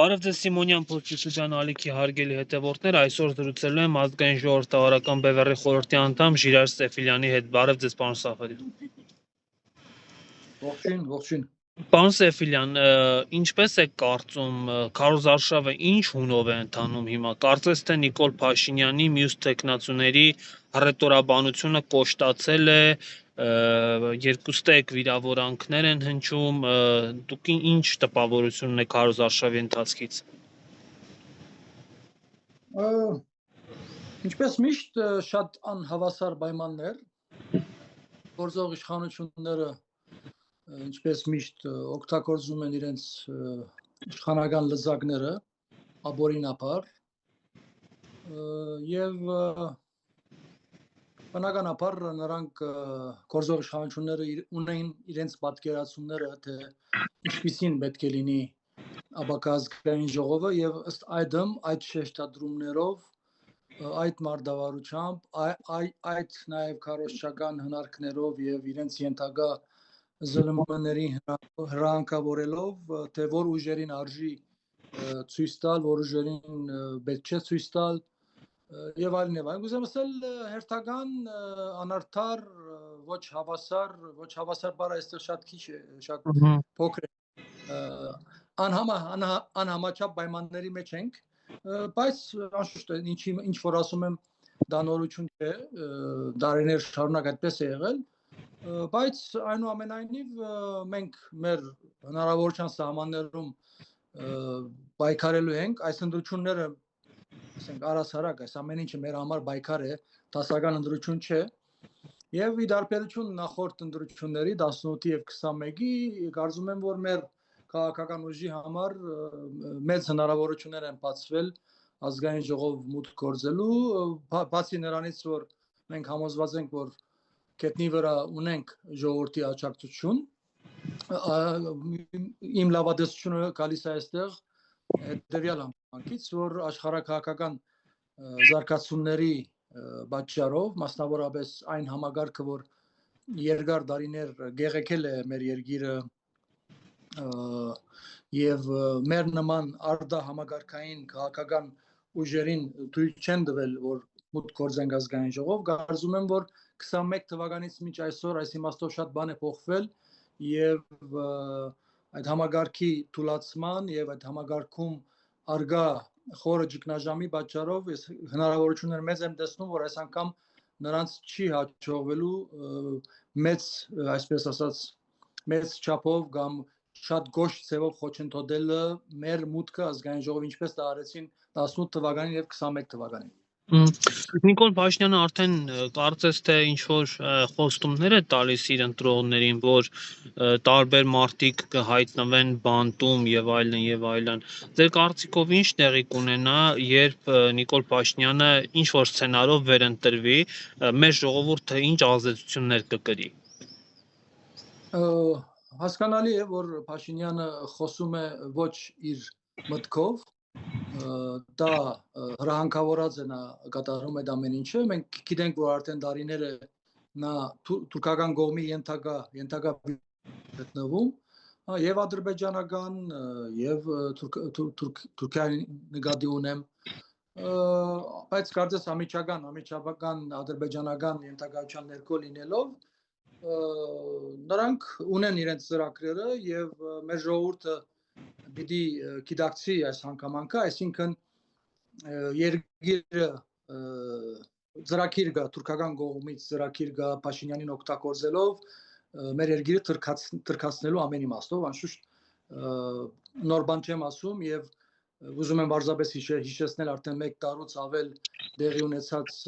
Բարև ձեզ Սիմոնյան փոքրիչության ալիքի հարգելի հետևորդներ, այսօր զրուցելու եմ ազգային ժողովրդավարական բևեռի խորհրդի անդամ Ժիրայր Սեֆիլյանի հետ։ Բարև ձեզ պարոն Սաֆարյան։ Ողջույն։ Պարոն Սեֆիլյան, ինչպես եք կարծում, քարոզարշավը ինչ հունով է ընթանում հիմա։ Կարծես թե Նիկոլ Փաշինյանի մյուս տեխնացուների հռետորաբանությունը կոշտացել է, երկուստը եք վիրավորանքներ են հնչում, դուք ինչ տպավորություն ունեք քարոզարշավի ընթացքից։ Ինչպես միշտ շատ անհավասար պայմաններ, գործող իշխանությունները ինչպես միշտ օգտագործում են իրենց իշխանական լծակները ապօրինաբար եւ բնականաբար նրանք գործող իշխանությունները ունեն իրենց պատկերացումները, թե ինչպիսին պետք է լինի ապակա ազգային ժողովը եւ ըստ այդմ այդ շեշտադրումներով այդ մարդավարությամբ այդ նաեւ քարոզչական հնարքներով եւ իրենց ենթակա զլմ-ների հրանկավորելով թե որ ուժերին արժի ցույց տալ, որ ուժերին պետք չէ ցույց տալ եւ այլն եւ այլն։ Ուզեմ ասել հերթական անարդար ոչ հավասար բառը այստեղ շատ քիչ է, շատ փոքր է, անհամաչափ պայմանների մեջ ենք, բայց անշուշտ ինչ որ ասում եմ դա նորություն չէ, դարիներ շարունակ այդպես է եղել, բայց այնուամենայնիվ մենք մեր հնարավորության սահմաններում պայքարելու ենք, այս ընտրությունները ասենք առասարակ այս ամեն ինչը մեր համար պայքար է, դասական ընտրություն չէ եւ ի դարբերություն նախորդ ընտրությունների 18-ի եւ 21-ի կարծում եմ որ մեր քաղաքական ուժի համար մեծ հնարավորություններ են բացվել ազգային ժողով մուտք գործելու, բացի նրանից որ մենք համոզված ենք որ գետնի վրա ունենք ժողովրդի աջակցություն, իմ լավատեսությունը գալիս է այստեղ հետևյալ համակից, որ աշխարհակահաղական զարգացումների պատճառով, մասնավորապես այն համագարկը, որ երկար տարիներ գեղեցել է մեր երկիրը եւ մեր նման արտահամագարկային քաղաքական ուժերին թույլ չեն տվել, որ մուտք գործեն ազգային ժողով, կարծում եմ, որ 21 թվականից մինչ այսօր այս իմաստով շատ բան է փոխվել եւ այդ համագարկի թուլացման եւ այդ համագարկում արգա խորը ճգնաժամի պատճառով ես հնարավորություններ մեծ եմ տեսնում, որ այս անգամ նրանց չի հաջողվելու մեծ, այսպես ասած, մեծ չափով կամ շատ գոշ ձևով խոչընդոտելը մեր մուտքը ազգային ժողով, ինչպես դա արեցին 18 թվականին եւ 21 թվականին։ Նիկոլ Փաշինյանը արդեն կարծես թե ինչ որ խոստումներ է տալիս իր ընտրողներին, որ տարբեր մարտիկ կհայտնվեն բանտում եւ այլն եւ այլն։ Ձեր կարծիքով ինչ տեղի կունենա, երբ Նիկոլ Փաշինյանը ինչ որ սցենարով վերընտրվի, մեր ժողովուրդը ինչ ազդեցություններ կկրի։ Հասկանալի է, որ Փաշինյանը խոսում է ոչ իր մտքով, դա հրահանգավորած է նա կատարում այդ ամեն ինչը, մենք գիտենք, որ արդեն տարիներ է նա թուրքական կողմի ենթակա գտնվում, եւ ադրբեջանական եւ Թուրքիայի նկատի ունեմ, բայց կարծես ամիջական ադրբեջանական ենթակայության ներքո լինելով նրանք ունեն իրենց ծրագրերը եւ մեր ժողովուրդը պիտի գիտակցի այս հանգամանքը, այսինքն երկիրը ծրագիր կա թուրքական կողմից ծրագիր կա Փաշինյանին օգտագործելով մեր երկիրը թրքացնելու ամեն իմաստով, անշուշտ նոր բան չեմ ասում եւ ուզում եմ բարձրապես հիշեցնել արդեն 1 տարուց ավել դեղի ունեցած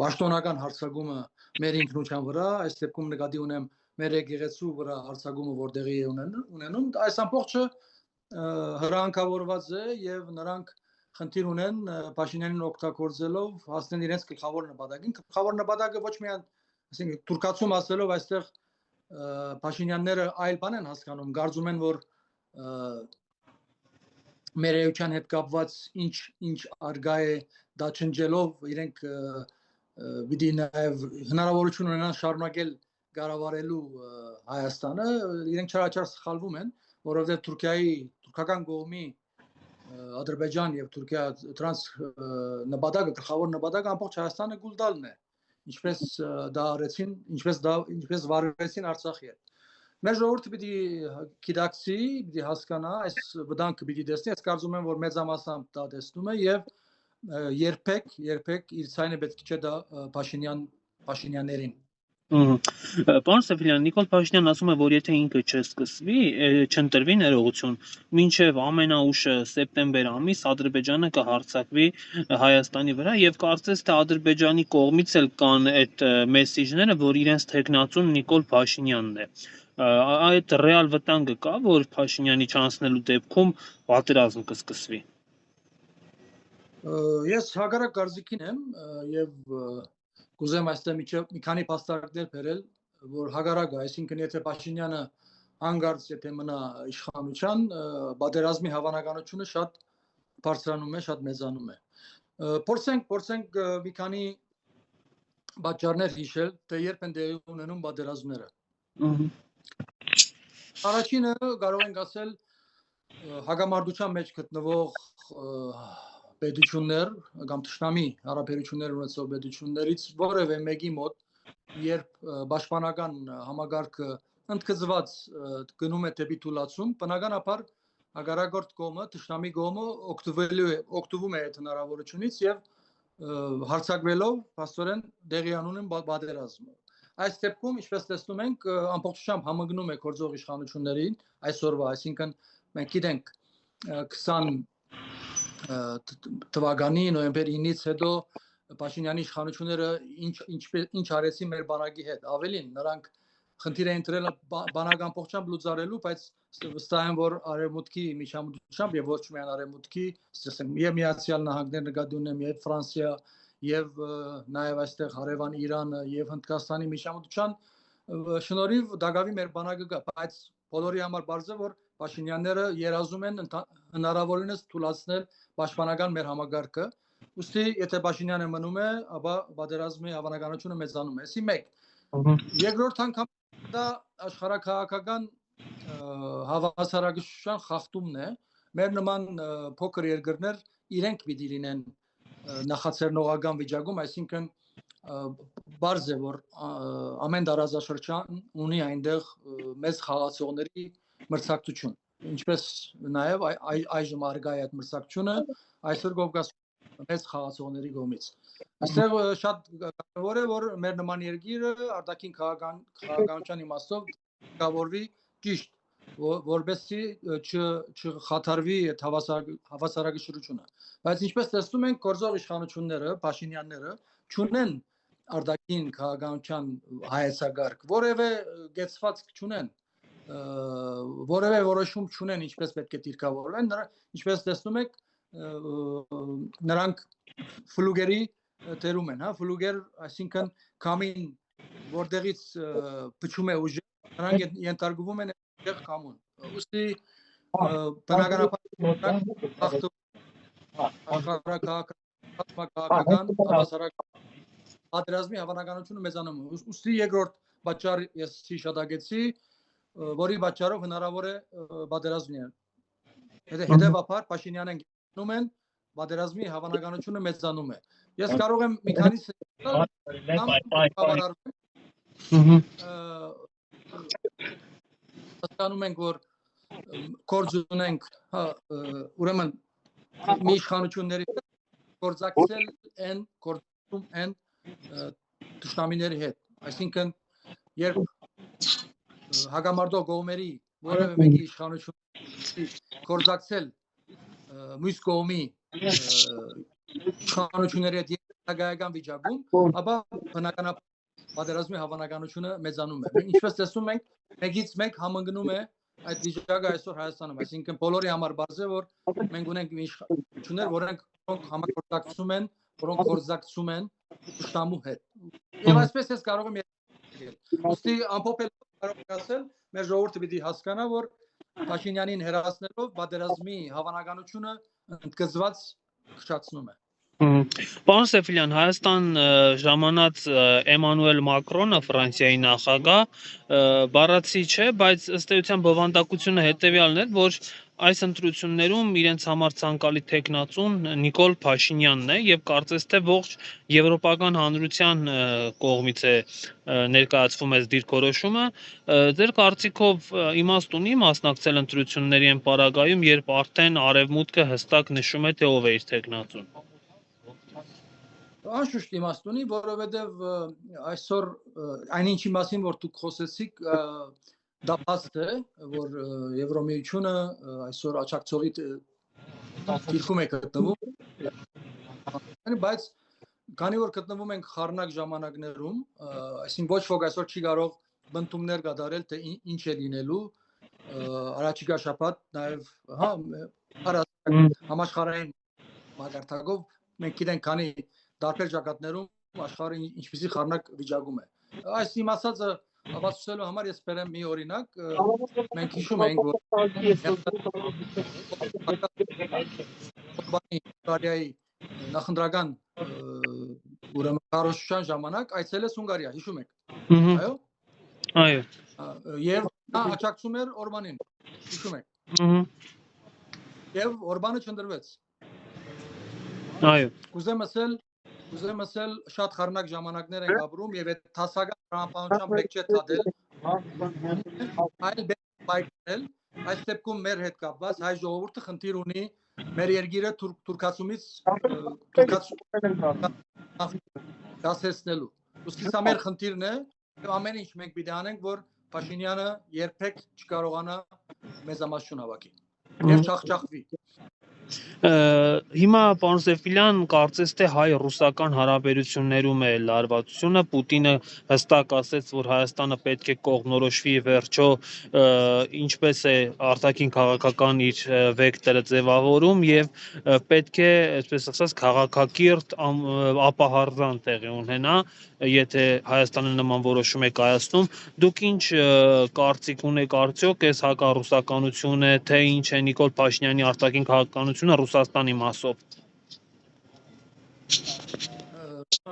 պաշտոնական հարձակումը մեր ինքնության վրա, այս դեպքում նկատի ունեմ մեր եկեղեցու վրա հարձակումը որտեղի է ունենում, այս ամբողջը հրահանգավորված է եւ նրանք խնդիր ունեն Փաշինյանին օգտագործելով հասնել իրենց գլխավոր նպատակին։ Գլխավոր նպատակը ոչ միայն, ասենք, թուրքացում ասելով այստեղ Փաշինյանները այլ բան են հասկանում, կարծում են, որ մեր էության հետ կապված ինչ արգա է դա չնջելով իրենք պիտի նաեւ հնարավորություն ունենան շարունակել կառավարելու Հայաստանը, իրենք չարաչար սխալվում են, որովհետեւ թուրքական կողմի Ադրբեջան եւ Թուրքիա տրանս նպատակը գլխավոր նպատակը ամբողջ Հայաստանը գուլտալն է ինչպես դա արեցին ինչպես վարվեցին Արցախի հետ մեր ժողովուրդը պիտի գիտակցի պիտի հասկանա այս վտանգը պիտի տեսնի ես կարծում եմ որ մեծամասամբ դա տեսնում է եւ երբեք իր ցայնը պետք չէ դա Փաշինյաններին Պարոն Սեֆիլյան, Նիկոլ Փաշինյանն ասում է, որ եթե ինքը չսկսվի, չընտրվի ներողություն, մինչև ամենաուշը սեպտեմբեր ամիս Ադրբեջանը կհարձակվի Հայաստանի վրա եւ կարծես թե Ադրբեջանի կողմից էլ կան այդ մեսիջները, որ իրենց թեկնածուն Նիկոլ Փաշինյանն է։ Այդ ռեալ վտանգը կա, որ Փաշինյանի չանցնելու դեպքում պատերազմ կսկսվի։ Ես հակառակ կարծիքին եմ եւ Կուզեմ այստեղ մի քանի փաստարկներ բերել, որ հակառակը, այսինքն եթե Փաշինյանը հանգարց եթե մնա իշխանության, պատերազմի հավանականությունը շատ բարձրանում է, շատ մեծանում է։ Փորձենք մի քանի պատճառներ հիշել, թե երբ են տեղի ունենում պատերազմները։ Առաջինը կարող ենք ասել հագամարտության մեջ գտնվող պետություններ կամ ճշտամի հարաբերություններ ունեցող պետություններից որևէ մեկի մոտ երբ պաշտպանական համագարկը ընդգծված գնում է դեպի թուլացում բնականաբար հակառակորդ կողմը ճշտամի կողմը օգտվում է այդ հնարավորությունից եւ հարձակվելով փաստորեն դեղի անունին պատերազմ այս դեպքում ինչպես տեսնում ենք ամբողջությամբ համընկնում է գործող իշխանություններին այսօրվա այսինքն մենք գիտենք 20 թվականի նոյեմբեր 9-ից հետո Փաշինյանի իշխանությունները ինչ արեցին մեր բանակի հետ ավելին նրանք խնդիր էին դրել բանական փոխչամբ լուծարելու բայց վստահ եմ որ արևմուտքի միջամտությամբ եւ ոչ միայն արևմուտքի ասենք եւ Միացյալ Նահանգներ նկատի ունեմ եւ Ֆրանսիա եւ նաեւ այստեղ հարևան Իրանը եւ Հնդկաստանի միջամտության շնորհիվ դակավի մեր բանակը կա բայց բոլորի համար բարձր որ Փաշինյանները երազում են հնարավորինս թույլատրել պաշտպանական մեր համագարկը ուստի եթե Փաշինյանը մնում է ապա պատերազմի հավանականությունը մեծանում է այսի մեկ երկրորդ անգամ դա աշխարհակահաղական հավասարակշռության խախտումն է մեր նման փոքր երկրներ իրենք պիտի լինեն նախաձեռնողական վիճակում այսինքն բարձ է որ ամեն տարածաշրջան ունի այնտեղ մեծ խաղացողների մրցակցություն ինչպես նաև այժմ արգա է այդ մրցակցությունը այսօր Կովկասում մեծ խաղացողների կողմից այստեղ շատ կարևոր է որ մեր նման երկիրը արտաքին քաղաքականության իմաստով կավորվի ճիշտ որբեսի չխաթարվի այդ հավասարակշռությունը բայց ինչպես տեսնում ենք գործող իշխանությունները Փաշինյանները չունեն արտաքին քաղաքականության հայեցակարգ որևէ գեցվածք չունեն որևէ որոշում չունեն ինչպես պետք է դիրքավորվեն ինչպես տեսնում եք նրանք ֆլուգերի տերում են հա ֆլուգեր այսինքն կամին որտեղից փչում է ուժը նրանք ենթարկվում են այդտեղ կամուն ուստի բնականաբար աշխարհակահաղական պատերազմի հավանականությունը մեծանում է ուստի երկրորդ պատճառ ես հիշատակեցի որի պատճառով հնարավոր է պատերազմ լինել հետևաբար Փաշինյանն գնում են պատերազմի հավանականությունը մեծանում է ես կարող եմ մի քանի հասկանում ենք որ գործ ունենք ուրեմն մի իշխանությունների գործակցել են գործում են ճշտամիների հետ այսինքն երբ հագամարտող կողմերի որևէ մեկի իշխանություն գործակցել մյուս կողմի իշխանությունների հետ հետագայական վիճակում ապա բնականաբար պատերազմի հավանականությունը մեծանում է ինչպես տեսնում ենք մեկից մեկ համընկնում է այդ վիճակը այսօր Հայաստանում այսինքն բոլորի համար բարձր է որ մենք ունենք իշխանություններ որոնք համագործակցում են որոնք գործակցում են ճշտամու հետ եւ այսպես ես կարող եմ ուստի ամփոփել կարող եմ ասել մեր ժողովուրդը պիտի հասկանա որ Փաշինյանին հերացնելով պատերազմի հավանականությունը ընդգծված քչացնում է Պարոն Սեֆիլյան, Հայաստան ժամանած Էմանուել Մակրոնը, Ֆրանսիայի նախագահ, բառացի չէ, բայց ըստ էության բովանդակությունը հետևյալն էր, որ այս ընտրություններում իրենց համար ցանկալի տեխնացուն Նիկոլ Փաշինյանն է եւ կարծես թե ողջ եվրոպական հանրության կողմից է ներկայացվում այս դիրքորոշումը։ Ձեր կարծիքով իմաստ ունի մասնակցել ընտրությունների այն պարագայում, երբ արդեն արևմուտքը հստակ նշում է, թե ով է իր տեխնացուն։ Անշուշտ իմաստ ունի, որովհետև այսօր այնինչի մասին, որ դուք խոսեցիք, դա փաստ է, որ Եվրոմիությունը այսօր աջակցողի դիրքում է գտնվում, բայց քանի որ գտնվում ենք խառնակ ժամանակներում, այսինքն ոչ ոք այսօր չի կարող բնդումներ կատարել, թե ինչ է լինելու, առաջիկա շաբաթ նաև համաշխարհային մակարդակով մենք գիտենք, քանի տարբեր ճակատներում աշխարհը ինչպիսի խառնակ վիճակում է։ Այս իմ ասածը ապացուցելու համար ես բերեմ մի օրինակ, մենք հիշում ենք, որ Հունգարիայի նախընտրական ուրեմն կառավարության ժամանակ այցելեց Հունգարիա, հիշում եք։ Այո։ Այո։ Եվ նա աջակցում էր Օրբանին, հիշում եք։ Եվ Օրբանը չընտրվեց։ Այո։ Ուզեմ ասել շատ խառնակ ժամանակներ են ապրում եւ այդ հասարակ տրամաբանությամբ մեկ չէ թադել այլ բայկել այս դեպքում մեր հետ կապված հայ ժողովուրդը խնդիր ունի մեր երկիրը թուրքացումից դասեցնելու ուստի սա մեր խնդիրն է եւ ամեն ինչ մենք պիտի անենք որ Փաշինյանը երբեք չկարողանա մեզամասնություն հավաքի եւ չախճախվի Հիմա պարոն Սեֆիլյան կարծես թե հայ-ռուսական հարաբերություններում է լարվածությունը Պուտինը հստակ ասեց որ Հայաստանը պետք է կողմնորոշվի վերջո ինչպես է արտաքին քաղաքական իր վեկտորը ձևավորում եւ պետք է այսպես ասած քաղաքակիրթ ապահարզան տեղի ունենա եթե Հայաստանը նման որոշում է կայացնում դուք ինչ կարծիք ունեք արդյոք այս հակառուսականությունը թե ինչ է Նիկոլ Փաշինյանի արտաքին քաղաքականությունը Ռուսաստանի մասով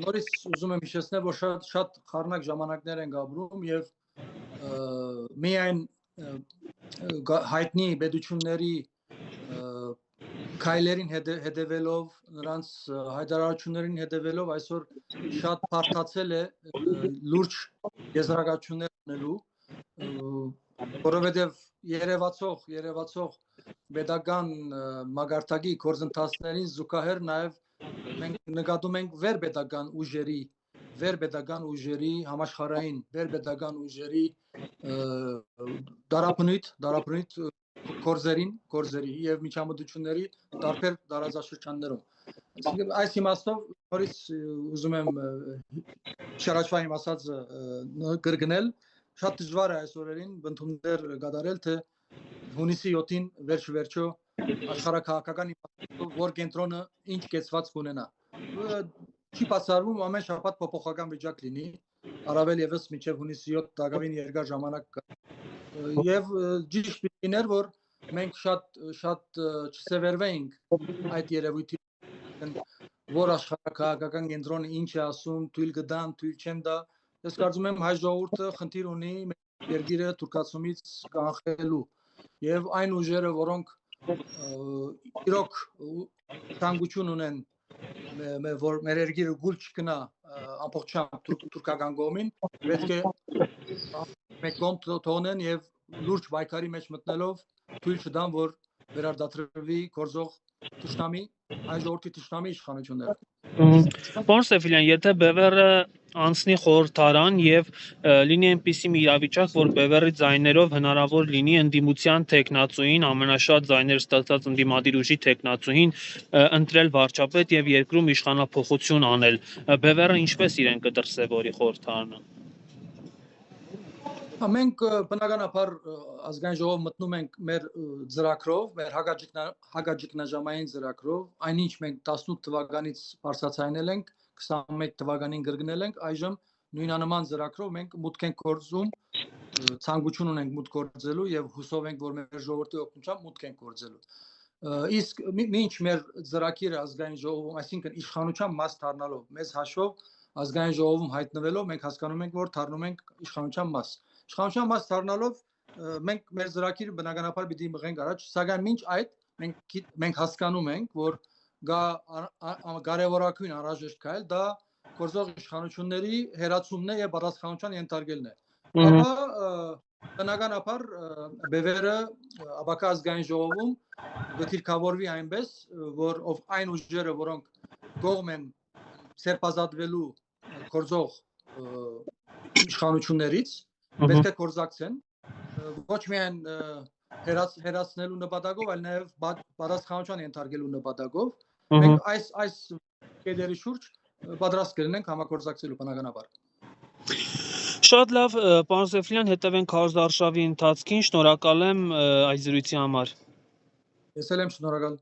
Նորից ուզում եմ հիշեցնել որ շատ խառնակ ժամանակներ են ապրում եւ միայն հայտնի պետությունների քայլերին հետևելով նրանց հայտարարություններին հետևելով այսօր շատ բարդացել է լուրջ եզրակացություններ ունելու որովհետև երևացող պետական մագարտակի գործընթացներին զուգահեռ նաև մենք նկատում ենք վերպետական ուժերի համաշխարհային վերպետական ուժերի դարաբնույթ գործերի եւ միջամտությունների տարբեր տարածաշրջաններում այս իմաստով նորից ուզում եմ շարաշվա իմ ասածը կրկնել շատ դժվար է այս օրերին բնդումներ կատարել թե հունիսի 7-ին վերջո աշխարհակահաղական որ կենտրոնը ինչ կեցված կունենա չի բացառվում ամեն շաբաթ փոփոխական վիճակ լինի առավել եւս մինչեւ հունիսի 7 դակավին երկար ժամանակ եւ ճիշտ լիներ որ մենք շատ չսևերվեինք այդ երևույթի որ աշխարհակահաղական կենտրոնը ինչ է ասում թույլ կտան թույլ չեն տա ես կարծում եմ հայ ժողովուրդը խնդիր ունի երկիրը թուրքացումից կանխելու եւ այն ուժերը որոնք իրոք ցանկություն ունեն որ մեր երկիրը գուլ չգնա ամբողջությամբ թուրքական կողմին պետք է մեկ կողմ թողնեն եւ լուրջ պայքարի մեջ մտնելով թույլ չտան որ վերարտադրվի գործող թշնամի այս ժողովրդի թշնամի իշխանությունները Պարոն Սեֆիլյան, եթե Բևերը անցնի խորհրդարան եւ լինի այնպիսի մի իրավիճակ, որ Բևերի ձայներով հնարավոր լինի ընդդիմության տեխնացուին, ամենաշատ ձայներ ստացած ընդդիմադիր ուժի տեխնացուին ընտրել վարչապետ եւ երկրում իշխանափոխություն անել, Բևերը ինչպես իրեն կդրսևորի խորհրդարանը Մենք բնականաբար ազգային ժողով մտնում ենք մեր ծրագրով, մեր հակաջգնաժամային ծրագրով, այնինչ մենք 18 թվականից բարձրացնել ենք, 21 թվականին կրկնել ենք, այժմ նույնանման ծրագրով մենք մուտք ենք գործում, ցանկություն ունենք մուտք գործելու եւ հուսով ենք, որ մեր ժողովրդի օգնությամբ մուտք ենք գործելու։ Իսկ մինչ մեր ծրագիրը ազգային ժողովում, այսինքն իշխանության մաս դառնալով, մեզ հաշվով ազգային ժողովում հայտնվելով մենք հասկանում ենք, որ դառնում ենք իշխանության մաս։ Իշխանության մաս դառնալով մենք մեր ծրագիրը բնականաբար պիտի մղենք առաջ, սակայն մինչ այդ մենք հասկանում ենք, որ կարևորագույն անհրաժեշտ քայլ դա գործող իշխանությունների հերացումն է եւ պատասխանատվության ենթարկելն է։ Ապա բնականաբար բևերը ապակա ազգային ժողովում գտիրքավորվի այնպես, որ այն ուժերը, որոնք կողմ են սերբազատվելու գործող իշխանություններից, պետք է գործակցեն ոչ միայն հերացնելու նպատակով, այլ նաև պատասխանատվության ենթարկելու նպատակով։ Մենք այս կետերի շուրջ պատրաստ կլինենք համագործակցելու բնականաբար։ Շատ լավ, պարոն Սեֆլյան, հետևենք հարուսարշավի ընթացքին, շնորհակալ եմ այս զրույցի համար։ Ես էլ եմ շնորհակալ։